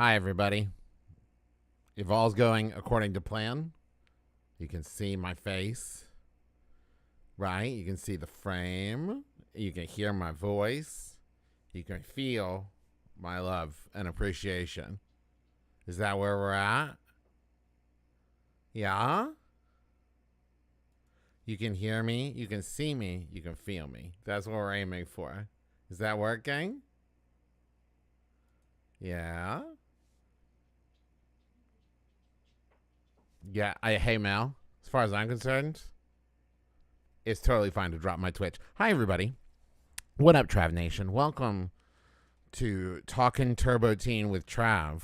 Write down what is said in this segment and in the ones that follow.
Hi, everybody. If all's going according to plan, you can see my face, right? You can see the frame. You can hear my voice. You can feel my love and appreciation. Is that where we're at? Yeah? You can hear me. You can see me. You can feel me. That's what we're aiming for. Is that working? Yeah? Yeah, hey Mel, as far as I'm concerned, it's totally fine to drop my Twitch. Hi everybody. What up, Trav Nation? Welcome to Talkin Turbo Teen with Trav.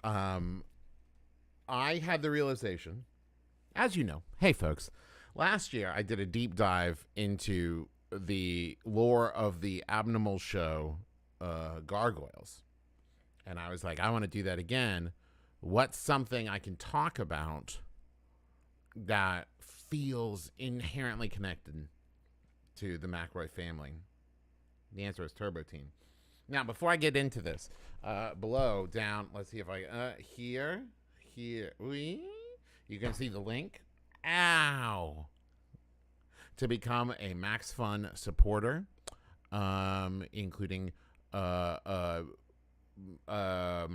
I had the realization, as you know, hey folks, last year I did a deep dive into the lore of the abnormal show Gargoyles. And I was like, I want to do that again. What's something I can talk about that feels inherently connected to the McElroy family? The answer is Turbo Teen. Now, before I get into this, below, down, let's see if I, here, you can see the link. Ow! To become a MaxFun supporter, including, my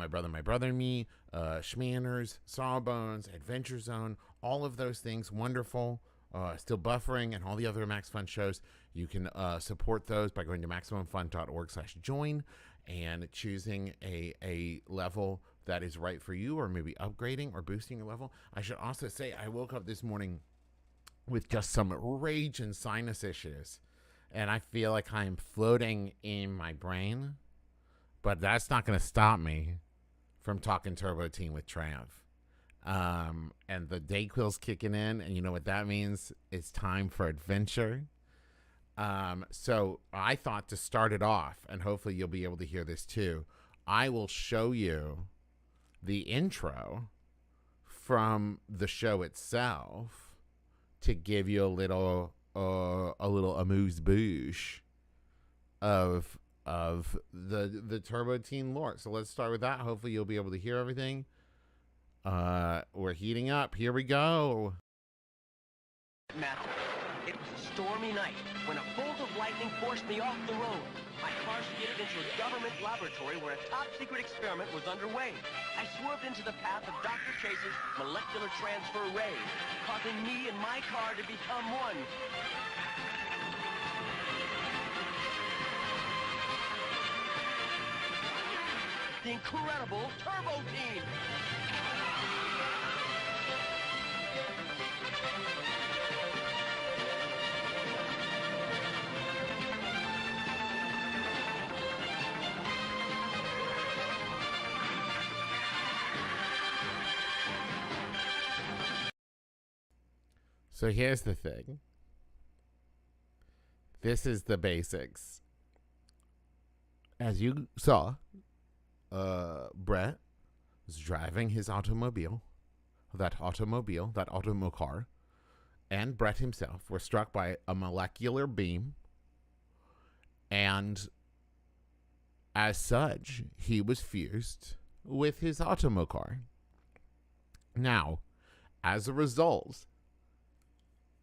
brother and me, Schmanners, Sawbones, Adventure Zone, all of those things, wonderful. Still buffering and all the other MaxFun shows. You can support those by going to MaxFunFun.org/join and choosing a level that is right for you, or maybe upgrading or boosting your level. I should also say I woke up this morning with just some rage and sinus issues, and I feel like I'm floating in my brain. But that's not going to stop me from talking Turbo Teen with Trav. And the Dayquil's kicking in, and you know what that means? It's time for adventure. So I thought to start it off, and hopefully you'll be able to hear this too, I will show you the intro from the show itself to give you a little amuse-bouche of the Turbo Teen lore. So let's start with that. Hopefully you'll be able to hear everything. We're heating up. Here we go. It was a stormy night when a bolt of lightning forced me off the road. My car skidded into a government laboratory where a top-secret experiment was underway. I swerved into the path of Dr. Chase's molecular transfer ray, causing me and my car to become one. The incredible Turbo Teen! So here's the thing. This is the basics. As you saw, Brett was driving his automobile, that automocar, and Brett himself were struck by a molecular beam, and as such, he was fused with his automocar. Now, as a result,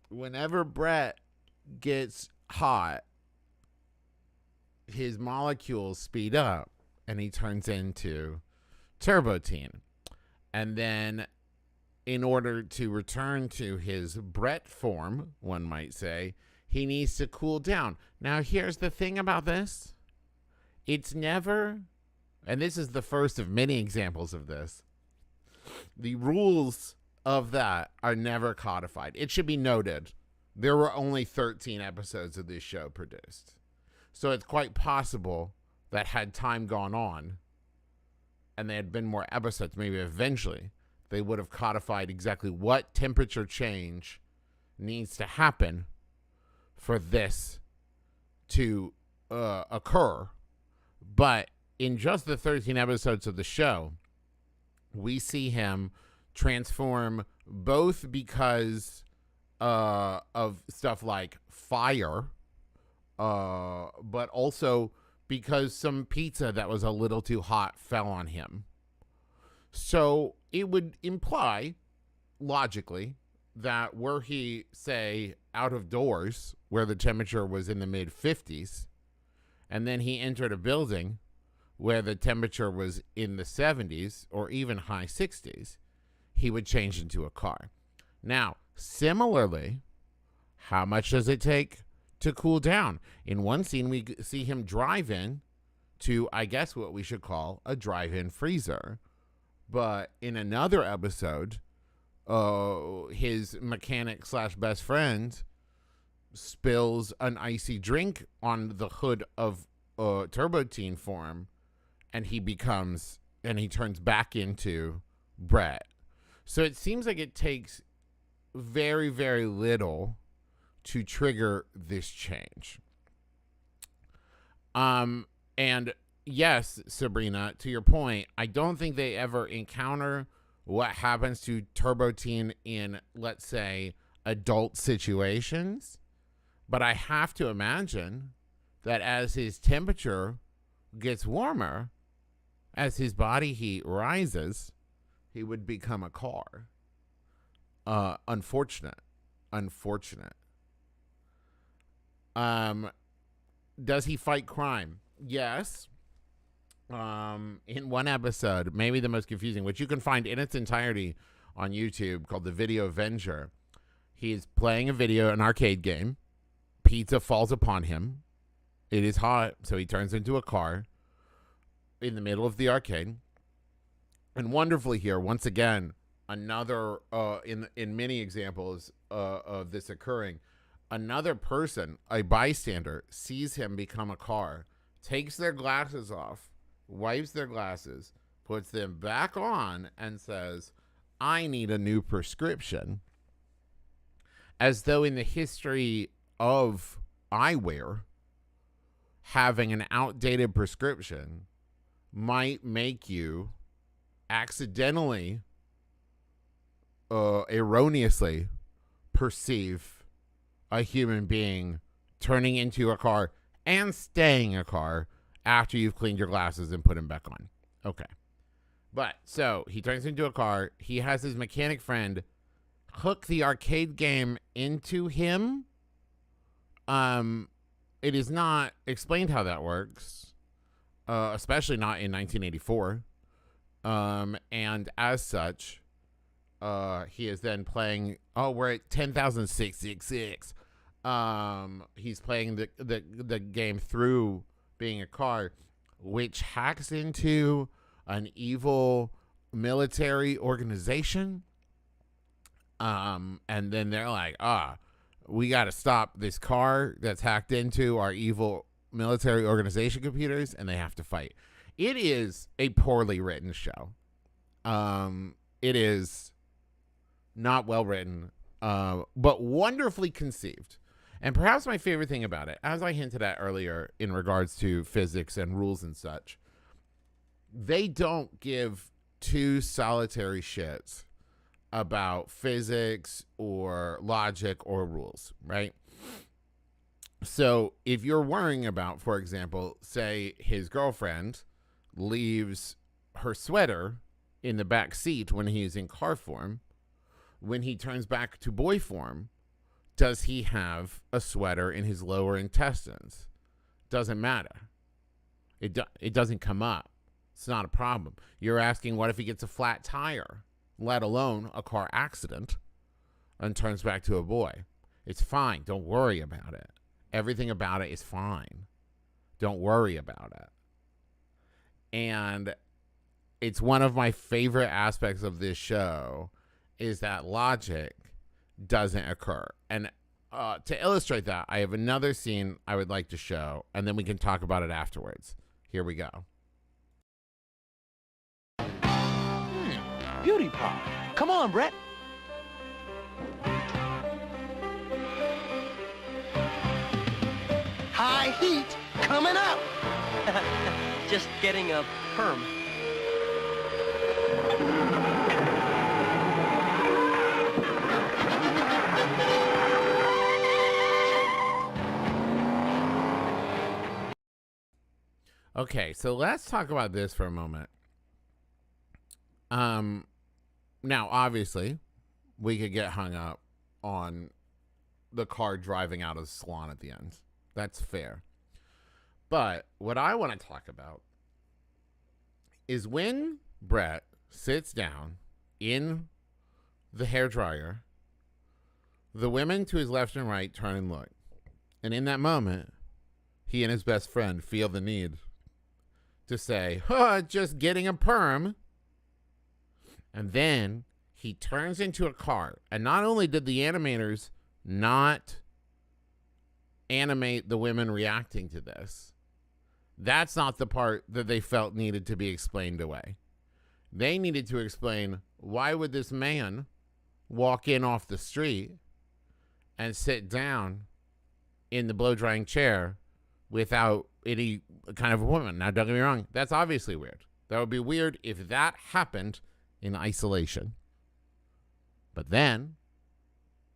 whenever Brett gets hot, his molecules speed up, and he turns into Turbo Teen. And then in order to return to his Brett form, one might say, he needs to cool down. Now, here's the thing about this. It's never, and this is the first of many examples of this, the rules of that are never codified. It should be noted, there were only 13 episodes of this show produced. So it's quite possible that had time gone on and there had been more episodes, maybe eventually they would have codified exactly what temperature change needs to happen for this to occur. But in just the 13 episodes of the show, we see him transform both because of stuff like fire, but also because some pizza that was a little too hot fell on him So it would imply, logically, that were he, say, out of doors where the temperature was in the mid 50s, and then he entered a building where the temperature was in the 70s or even high 60s, he would change into a car. Now, similarly, how much does it take to cool down? In one scene, we see him drive in to, I guess, what we should call a drive-in freezer. But in another episode, his mechanic slash best friend spills an icy drink on the hood of Turbo Teen form, and he turns back into Brett. So it seems like it takes very, very little to trigger this change. And yes, Sabrina, to your point, I don't think they ever encounter what happens to Turbo Teen in, let's say, adult situations. But I have to imagine that as his temperature gets warmer, as his body heat rises, he would become a car. Unfortunate. Does he fight crime? Yes. In one episode, maybe the most confusing, which you can find in its entirety on YouTube, called The Video Avenger. He's playing an arcade game. Pizza falls upon him. It is hot, so he turns into a car in the middle of the arcade. And wonderfully here, once again, another, in many examples of this occurring, another person, a bystander, sees him become a car, takes their glasses off, wipes their glasses, puts them back on, and says, "I need a new prescription." As though in the history of eyewear, having an outdated prescription might make you accidentally, erroneously perceive a human being turning into a car and staying a car after you've cleaned your glasses and put them back on. Okay. But, so, he turns into a car. He has his mechanic friend hook the arcade game into him. It is not explained how that works, especially not in 1984. And as such, he is then playing, we're at 10,666. He's playing the game through being a car, which hacks into an evil military organization. And then they're like, we got to stop this car that's hacked into our evil military organization computers, and they have to fight. It is a poorly written show. It is not well written, but wonderfully conceived. And perhaps my favorite thing about it, as I hinted at earlier in regards to physics and rules and such, they don't give two solitary shits about physics or logic or rules, right? So if you're worrying about, for example, say his girlfriend leaves her sweater in the back seat when he's in car form, when he turns back to boy form, does he have a sweater in his lower intestines? Doesn't matter. It doesn't come up. It's not a problem. You're asking, what if he gets a flat tire, let alone a car accident, and turns back to a boy? It's fine. Don't worry about it. Everything about it is fine. Don't worry about it. And it's one of my favorite aspects of this show is that logic doesn't occur. And to illustrate that, I have another scene I would like to show, and then we can talk about it afterwards. Here we go. Beauty pop. Come on, Brett. High heat coming up. Just getting a perm. Okay, so let's talk about this for a moment. Now, obviously, we could get hung up on the car driving out of the salon at the end. That's fair. But what I want to talk about is when Brett sits down in the hairdryer, the women to his left and right turn and look. And in that moment, he and his best friend feel the need to say, just getting a perm. And then he turns into a car. And not only did the animators not animate the women reacting to this, that's not the part that they felt needed to be explained away. They needed to explain, why would this man walk in off the street and sit down in the blow-drying chair without any kind of a woman? Now, don't get me wrong, that's obviously weird. That would be weird if that happened in isolation. But then,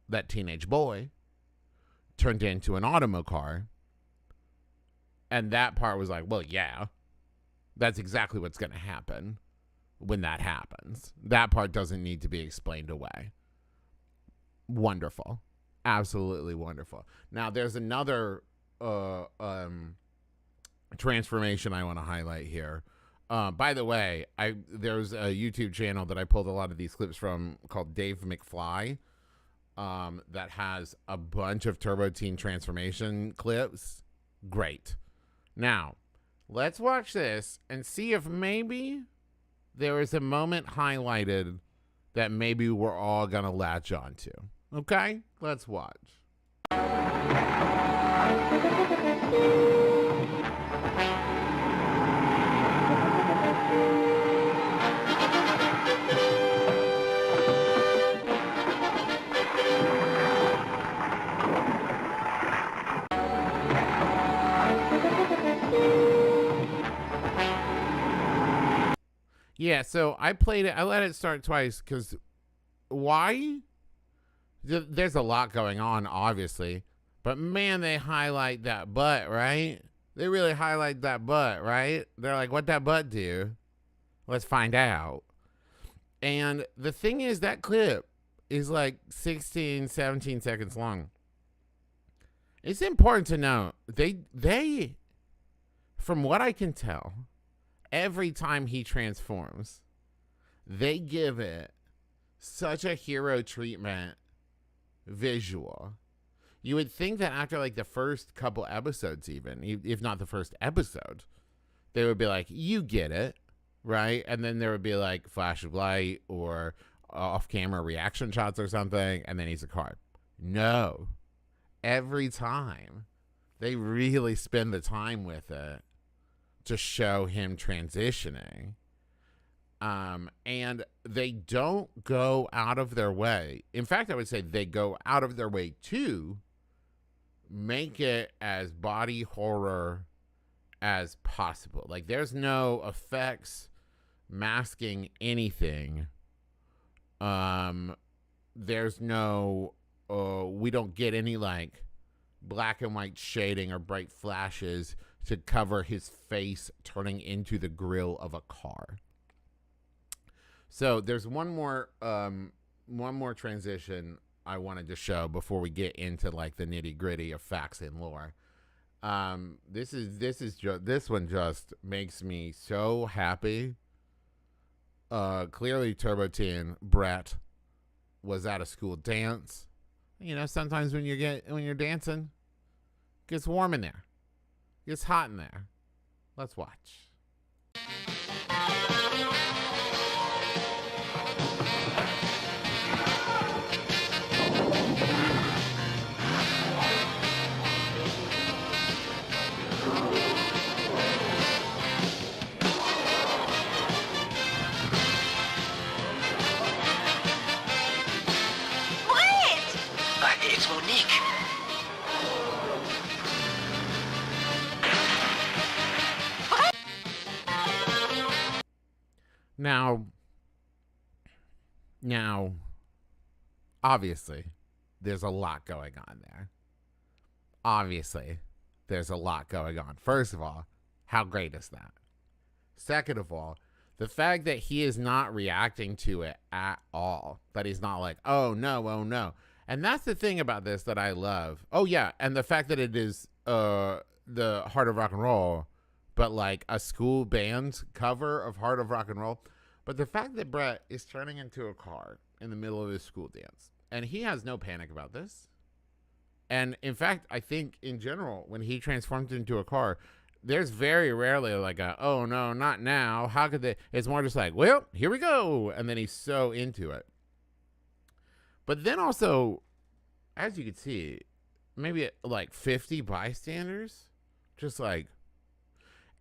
that teenage boy turned into an automo car, and that part was like, well, yeah, that's exactly what's going to happen when that happens. That part doesn't need to be explained away. Wonderful. Absolutely wonderful. Now, there's another transformation I want to highlight here. By the way, there's a YouTube channel that I pulled a lot of these clips from called Dave McFly that has a bunch of Turbo Teen transformation clips. Great. Now, let's watch this and see if maybe there is a moment highlighted that maybe we're all going to latch on to. Okay? Let's watch. Yeah, so I played it. I let it start twice because why? There's a lot going on, obviously. But, man, they highlight that butt, right? They really highlight that butt, right? They're like, what that butt do? Let's find out. And the thing is, that clip is like 16, 17 seconds long. It's important to note, they, from what I can tell, every time he transforms, they give it such a hero treatment visual. You would think that after like the first couple episodes, even if not the first episode, they would be like, you get it, right? And then there would be like flash of light or off-camera reaction shots or something, and then he's a card. No. Every time, they really spend the time with it to show him transitioning. And they don't go out of their way. In fact, I would say they go out of their way to make it as body horror as possible. Like, there's no effects masking anything. There's no, we don't get any, like, black and white shading or bright flashes to cover his face turning into the grill of a car. So there's one more transition I wanted to show before we get into like the nitty gritty of facts and lore. This one just makes me so happy. Clearly Turbo Teen Brett was at a school dance. You know, sometimes when you're dancing, it gets warm in there. It gets hot in there. Let's watch. It's Monique. Now, obviously, there's a lot going on there. Obviously, there's a lot going on. First of all, how great is that? Second of all, The fact that he is not reacting to it at all, that he's not like, oh no. And that's the thing about this that I love. Oh yeah, and the fact that it is the Heart of Rock and Roll, but like a school band cover of Heart of Rock and Roll. But the fact that Brett is turning into a car in the middle of his school dance, and he has no panic about this. And in fact, I think in general, when he transforms into a car, there's very rarely like a, oh no, not now. How could they? It's more just like, well, here we go. And then he's so into it. But then also, as you can see, maybe like 50 bystanders, just like,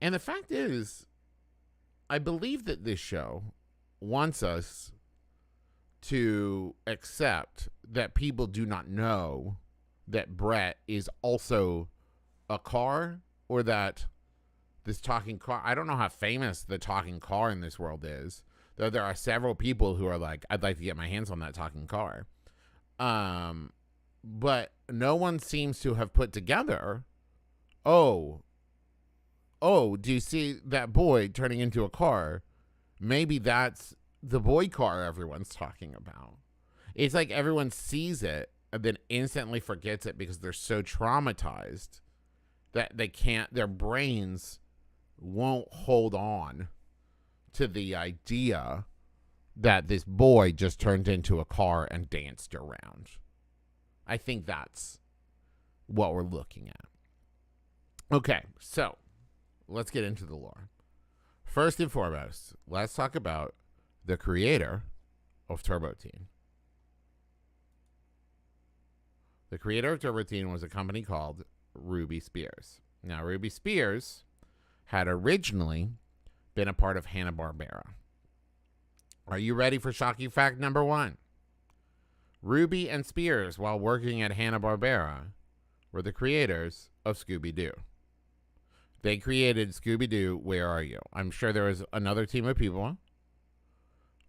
and the fact is, I believe that this show wants us to accept that people do not know that Brett is also a car, or that this talking car, I don't know how famous the talking car in this world is, though there are several people who are like, I'd like to get my hands on that talking car. But no one seems to have put together, oh, do you see that boy turning into a car? Maybe that's the boy car everyone's talking about. It's like everyone sees it and then instantly forgets it because they're so traumatized that they can't, their brains won't hold on to the idea that this boy just turned into a car and danced around. I think that's what we're looking at. Okay, so let's get into the lore. First and foremost, let's talk about the creator of Turbo Teen. The creator of Turbo Teen was a company called Ruby Spears. Now, Ruby Spears had originally been a part of Hanna-Barbera. Are you ready for shocking fact number 1? Ruby and Spears, while working at Hanna-Barbera, were the creators of Scooby-Doo. They created Scooby-Doo, Where Are You? I'm sure there was another team of people,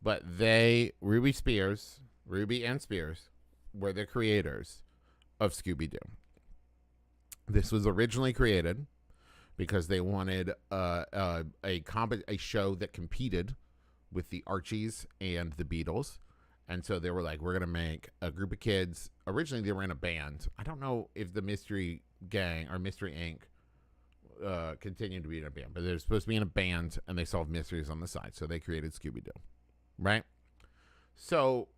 but Ruby and Spears, were the creators of Scooby-Doo. This was originally created because they wanted a show that competed with the Archies and the Beatles. And so they were like, we're going to make a group of kids. Originally, they were in a band. I don't know if the Mystery Gang or Mystery Inc. Continued to be in a band, but they're supposed to be in a band and they solved mysteries on the side. So they created Scooby-Doo, right? So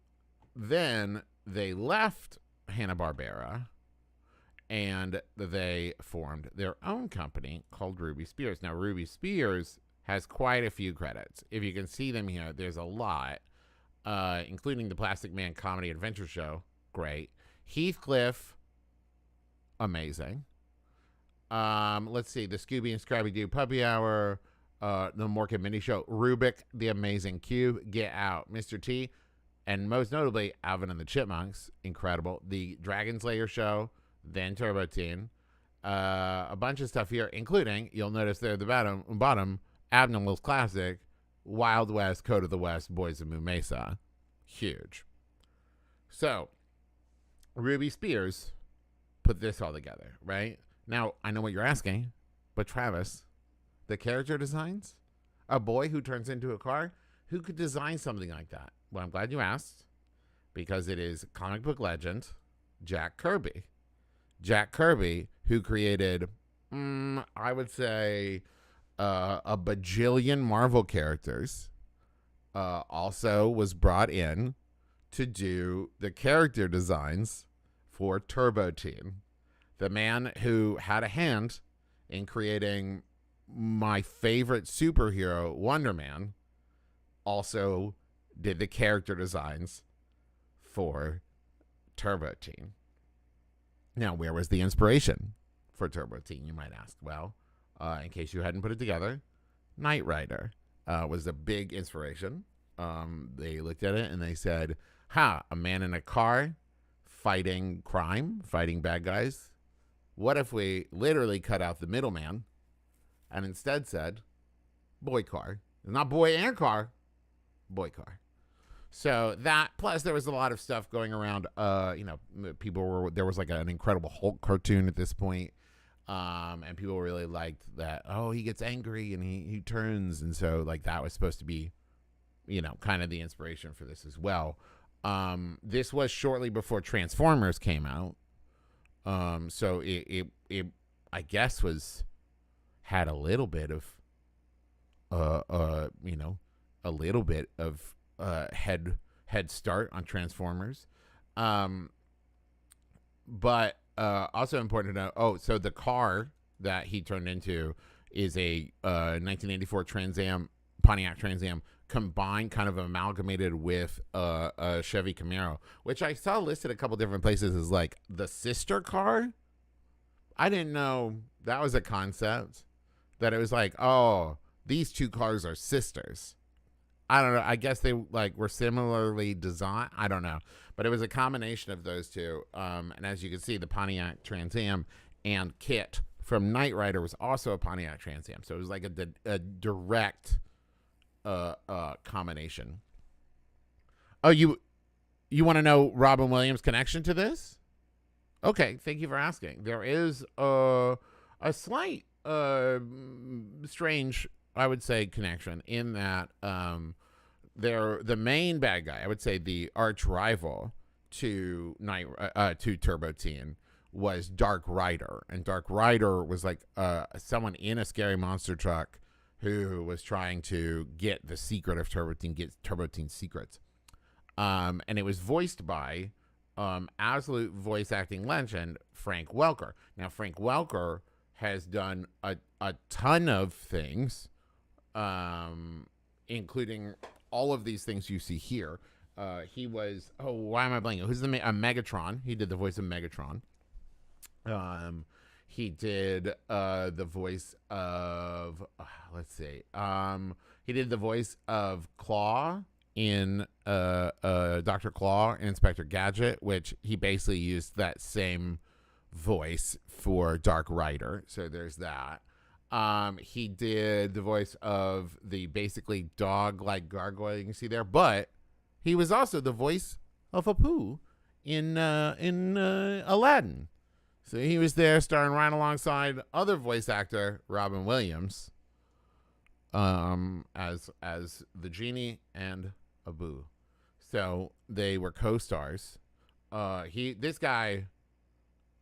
then they left Hanna-Barbera and they formed their own company called Ruby Spears. Now, Ruby Spears has quite a few credits. If you can see them here, there's a lot, including the Plastic Man Comedy Adventure Show. Great. Heathcliff, amazing. Let's see, the Scooby and Scrappy-Doo Puppy Hour, the Mork and Mindy Show, Rubik, The Amazing Cube, Get Out, Mr. T, and most notably, Alvin and the Chipmunks, incredible. The Dragon Slayer Show, then Turbo Teen, a bunch of stuff here, including, you'll notice there at the bottom, Abnormal's Classic, Wild West, Code of the West, Boys of Moo Mesa. Huge. So, Ruby Spears put this all together, right? Now, I know what you're asking, but Travis, the character designs? A boy who turns into a car? Who could design something like that? Well, I'm glad you asked, because it is comic book legend Jack Kirby. Jack Kirby, who created, I would say, a bajillion Marvel characters, also was brought in to do the character designs for Turbo Teen. The man who had a hand in creating my favorite superhero, Wonder Man, also did the character designs for Turbo Teen. Now, where was the inspiration for Turbo Teen, you might ask? Well, in case you hadn't put it together, Knight Rider was a big inspiration. They looked at it and they said, a man in a car fighting crime, fighting bad guys. What if we literally cut out the middleman and instead said, boy car? Not boy and car, boy car. So that, plus there was a lot of stuff going around, there was like an Incredible Hulk cartoon at this point. And people really liked that. Oh, he gets angry and he turns, and so like that was supposed to be, kind of the inspiration for this as well. This was shortly before Transformers came out, so it I guess had a little bit of a little bit of head start on Transformers, but also important to know. Oh, so the car that he turned into is a 1984 Pontiac Trans Am combined, kind of amalgamated with a Chevy Camaro, which I saw listed a couple different places as like the sister car. I didn't know that was a concept, that it was like, oh, these two cars are sisters. I don't know. I guess they like were similarly designed. I don't know, but it was a combination of those two. And as you can see, the Pontiac Trans Am and Kit from Knight Rider was also a Pontiac Trans Am. So it was like a direct combination. Oh, you want to know Robin Williams' connection to this? Okay, thank you for asking. There is a slight strange, I would say, connection in that they're the main bad guy. I would say the arch rival to Turbo Teen was Dark Rider, and Dark Rider was like someone in a scary monster truck who was trying to get the secret of Turbo Teen, get Turbo Teen's secrets, and it was voiced by absolute voice acting legend Frank Welker. Now, Frank Welker has done a ton of things, including all of these things you see here. He was, why am I blanking? Who's the Megatron? He did the voice of Megatron. He did the voice of, let's see. He did the voice of Claw in Dr. Claw and Inspector Gadget, which he basically used that same voice for Dark Rider. So there's that. He did the voice of the basically dog-like gargoyle you can see there, but he was also the voice of Apu in Aladdin. So he was there starring right alongside other voice actor Robin Williams as the genie and Abu. So they were co-stars. This guy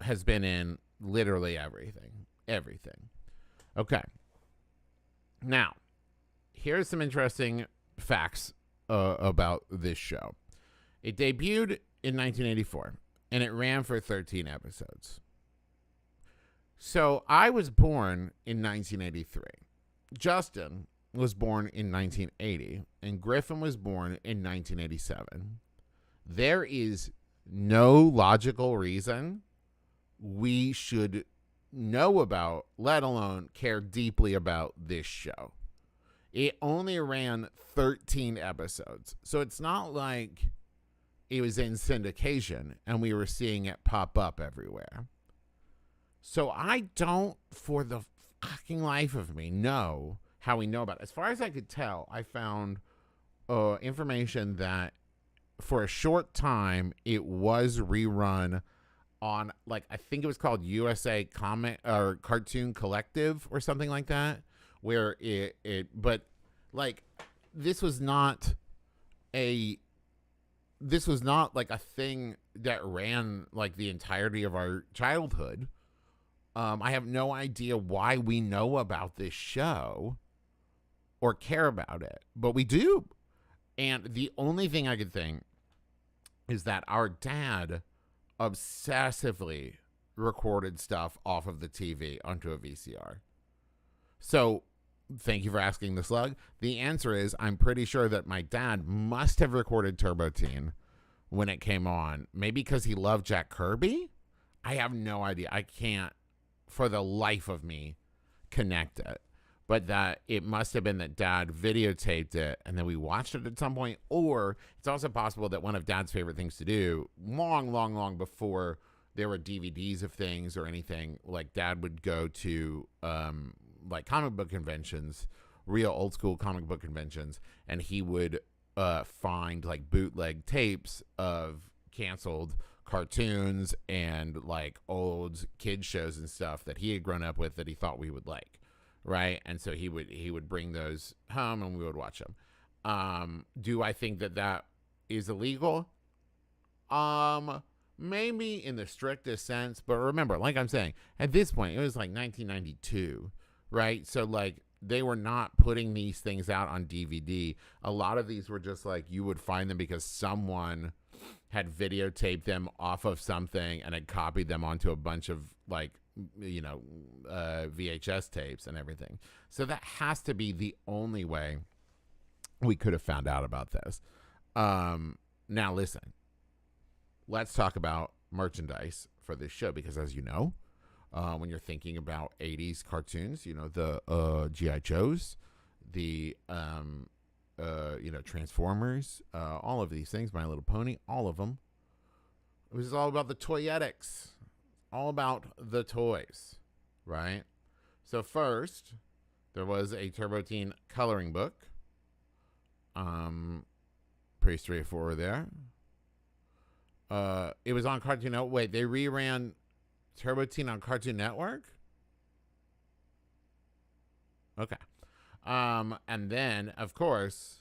has been in literally everything. Okay. Now, here's some interesting facts about this show. It debuted in 1984, and it ran for 13 episodes. So I was born in 1983. Justin was born in 1980, and Griffin was born in 1987. There is no logical reason we should know about, let alone care deeply about, this show. It only ran 13 episodes. So it's not like it was in syndication and we were seeing it pop up everywhere. So I don't, for the fucking life of me, know how we know about it. As far as I could tell, I found information that for a short time it was rerun on, like, I think it was called USA Comic or Cartoon Collective or something like that, where but like this was not like a thing that ran like the entirety of our childhood. I have no idea why we know about this show or care about it, but we do. And the only thing I could think is that our dad obsessively recorded stuff off of the TV onto a VCR. So thank you for asking the slug. The answer is I'm pretty sure that my dad must have recorded Turbo Teen when it came on. Maybe because he loved Jack Kirby? I have no idea. I can't, for the life of me, connect it. But that it must have been that Dad videotaped it and then we watched it at some point. Or it's also possible that one of Dad's favorite things to do, long before there were DVDs of things or anything, like Dad would go to like comic book conventions, real old school comic book conventions, and he would find like bootleg tapes of canceled cartoons and like old kid shows and stuff that he had grown up with that he thought we would like, right? And so he would bring those home and we would watch them. Do I think that is illegal? Maybe in the strictest sense, but remember, like I'm saying, at this point, it was like 1992, right? So like they were not putting these things out on DVD. A lot of these were just like you would find them because someone had videotaped them off of something and had copied them onto a bunch of like, VHS tapes and everything. So that has to be the only way we could have found out about this. Now listen. Let's talk about merchandise for this show because, as you know, when you're thinking about 80s cartoons, the G.I. Joes, the, Transformers, all of these things, My Little Pony, all of them. It was all about the toyetics, all about the toys, right? So first, there was a Turbo Teen coloring book. Pretty straightforward there. It was on Cartoon Network. Wait, they reran Turbo Teen on Cartoon Network? Okay. And then, of course,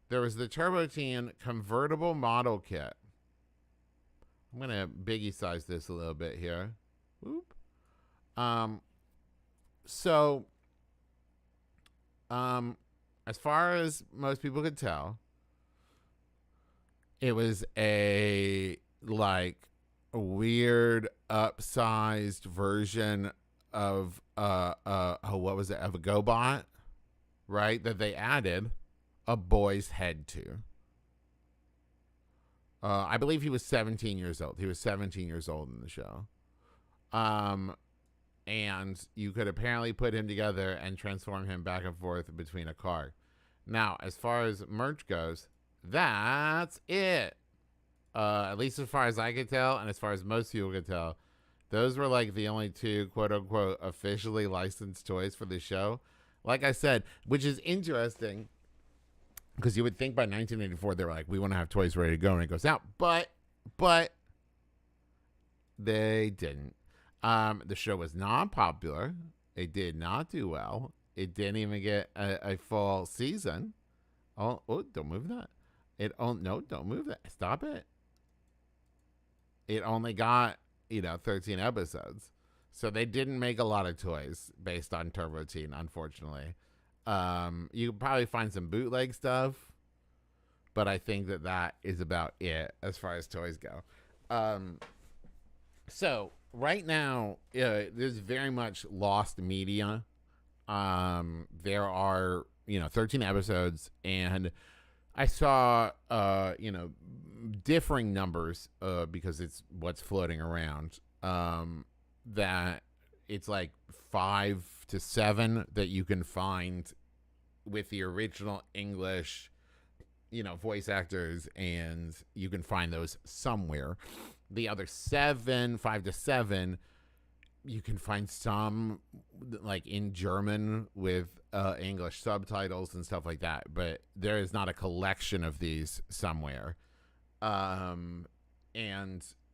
there was the Turbo Teen convertible model kit. I'm going to biggie size this a little bit here. Whoop. As far as most people could tell, it was a weird upsized version of of a GoBot, right? That they added a boy's head to. I believe he was 17 years old. He was 17 years old in the show. And you could apparently put him together and transform him back and forth between a car. Now, as far as merch goes, that's it. At least as far as I could tell, and as far as most people could tell, those were like the only two quote unquote officially licensed toys for the show. Like I said, which is interesting because you would think by 1984 they were like, we want to have toys ready to go when it goes out, but they didn't. The show was not popular. It did not do well. It didn't even get a full season. Oh, don't move that. No, don't move that. Stop it. It only got, 13 episodes. So they didn't make a lot of toys based on Turbo Teen, unfortunately. You can probably find some bootleg stuff, but I think that is about it as far as toys go. So right now, there's very much lost media. There are, 13 episodes, and I saw, differing numbers, because it's what's floating around, that it's like 5 to 7 that you can find with the original English, voice actors, and you can find those somewhere. The other 5 to 7, you can find some like in German with English subtitles and stuff like that, but there is not a collection of these somewhere. And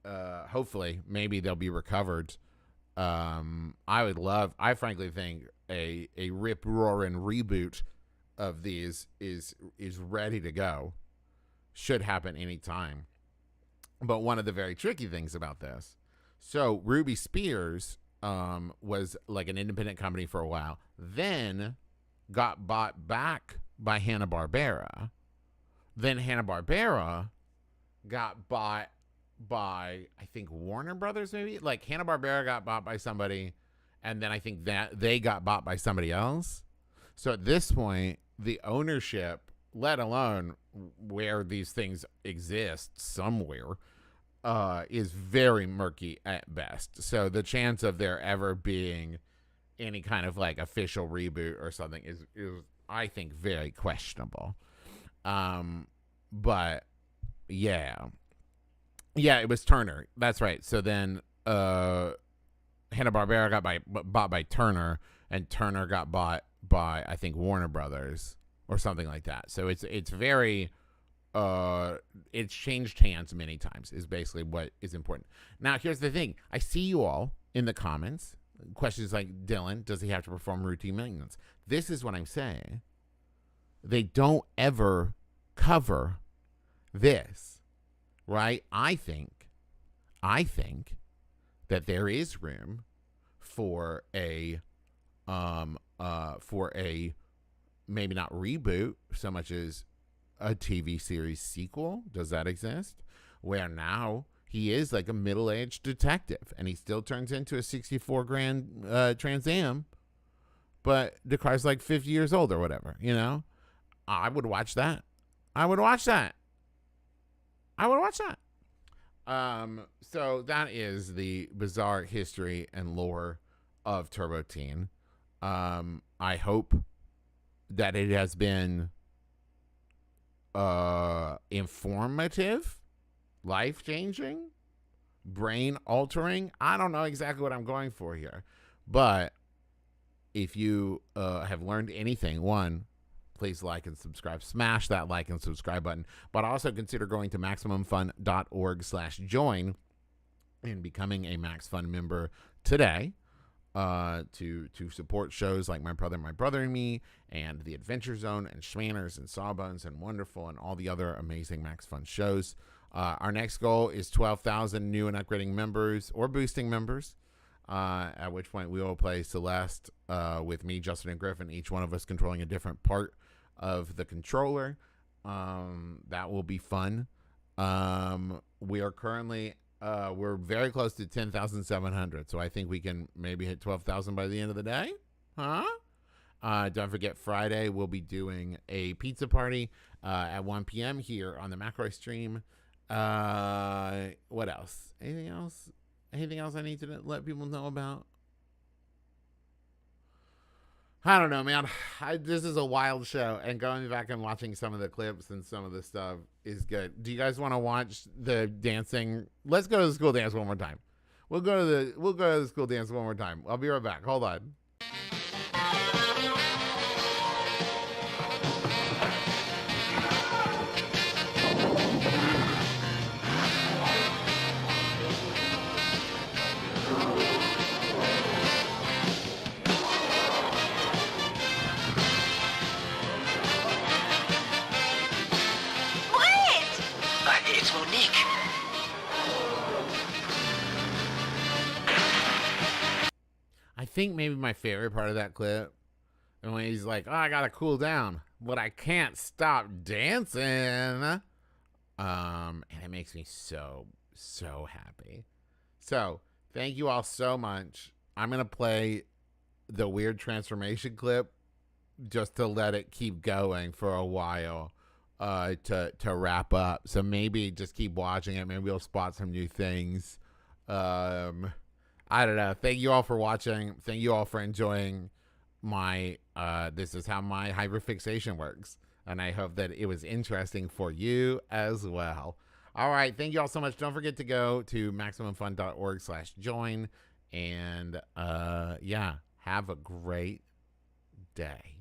hopefully maybe they'll be recovered. I frankly think a rip-roaring reboot of these is ready to go. Should happen anytime. But one of the very tricky things about this, so Ruby Spears was like an independent company for a while, then got bought back by Hanna-Barbera. Then Hanna-Barbera got bought by, I think, Warner Brothers, maybe? Like Hanna-Barbera got bought by somebody, and then I think that they got bought by somebody else. So at this point, the ownership, let alone where these things exist somewhere, is very murky at best. So the chance of there ever being any kind of like official reboot or something is I think very questionable. But yeah, it was Turner. That's right. So then Hanna-Barbera got bought by Turner, and Turner got bought by, I think, Warner Brothers or something like that. So it's very it's changed hands many times is basically what is important. Now, here's the thing. I see you all in the comments. Questions like, Dylan, does he have to perform routine maintenance? This is what I'm saying. They don't ever cover this, right? I think that there is room for a maybe not reboot so much as a TV series sequel. Does that exist? Where now he is like a middle-aged detective and he still turns into a 64 grand Trans Am, but the car's like 50 years old or whatever, you know? I would watch that. So that is the bizarre history and lore of Turbo Teen. I hope that it has been informative, life-changing, brain-altering. I don't know exactly what I'm going for here. But if you have learned anything, one, please like and subscribe. Smash that like and subscribe button. But also consider going to MaximumFun.org/join and becoming a MaxFun member today to support shows like My Brother and Me and The Adventure Zone and Schmanners and Sawbones and Wonderful and all the other amazing MaxFun shows. Our next goal is 12,000 new and upgrading members or boosting members, at which point we will play Celeste with me, Justin, and Griffin, each one of us controlling a different part of the controller. That will be fun. We are currently we're very close to 10,700, so I think we can maybe hit 12,000 by the end of the day. Don't forget, Friday we'll be doing a pizza party at 1 p.m. here on the McElroy stream. What else? Anything else I need to let people know about? I don't know, man. This is a wild show, and going back and watching some of the clips and some of the stuff is good. Do you guys want to watch the dancing? Let's go to the school dance one more time. We'll go to the school dance one more time. I'll be right back. Hold on. I think maybe my favorite part of that clip, and when he's like, "Oh, I gotta cool down, but I can't stop dancing," and it makes me so happy. So thank you all so much. I'm gonna play the weird transformation clip just to let it keep going for a while, to wrap up. So maybe just keep watching it. Maybe we'll spot some new things. I don't know. Thank you all for watching. Thank you all for enjoying my, this is how my hyperfixation works. And I hope that it was interesting for you as well. All right. Thank you all so much. Don't forget to go to MaximumFun.org/join. And, yeah, have a great day.